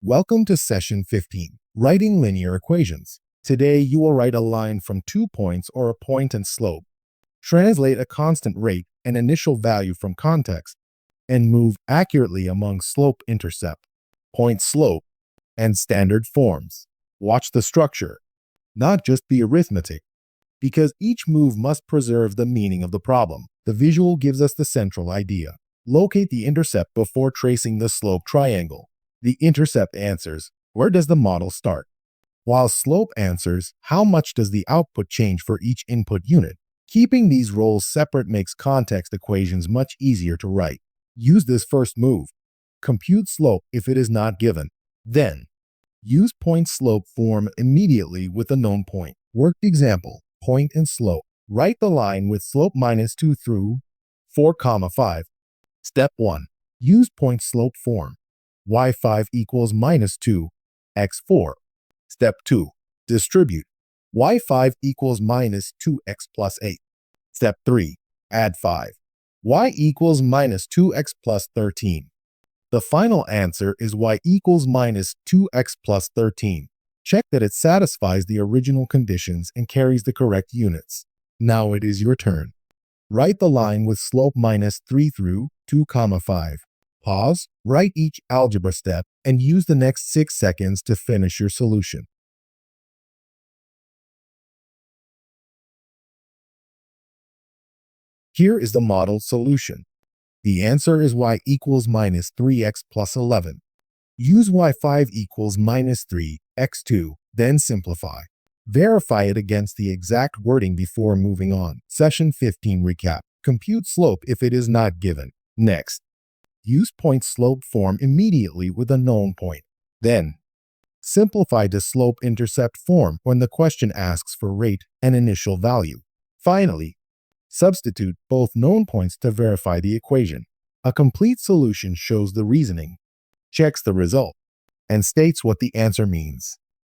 Welcome to Session 15, Writing Linear Equations. Today, you will write a line from 2 points or a point and slope, translate a constant rate and initial value from context, and move accurately among slope-intercept, point-slope, and standard forms. Watch the structure, not just the arithmetic, because each move must preserve the meaning of the problem. The visual gives us the central idea. Locate the intercept before tracing the slope triangle. The intercept answers, where does the model start? While slope answers, how much does the output change for each input unit? Keeping these roles separate makes context equations much easier to write. Use this first move. Compute slope if it is not given. Then, use point-slope form immediately with a known point. Work example, point and slope. Write the line with slope minus 2 through 4, 5. Step 1. Use point-slope form. y5 equals minus 2, x4. Step 2. Distribute. y5 equals minus 2x plus 8. Step 3. Add 5. y equals minus 2x plus 13. The final answer is y equals minus 2x plus 13. Check that it satisfies the original conditions and carries the correct units. Now it is your turn. Write the line with slope minus 3 through 2, 5. Pause, write each algebra step, and use the next 6 seconds to finish your solution. Here is the modeled solution. The answer is y equals minus 3x plus 11. Use y5 equals minus 3, x2, then simplify. Verify it against the exact wording before moving on. Session 15 recap. Compute slope if it is not given. Next, use point-slope form immediately with a known point. Then, simplify the slope-intercept form when the question asks for rate and initial value. Finally, substitute both known points to verify the equation. A complete solution shows the reasoning, checks the result, and states what the answer means.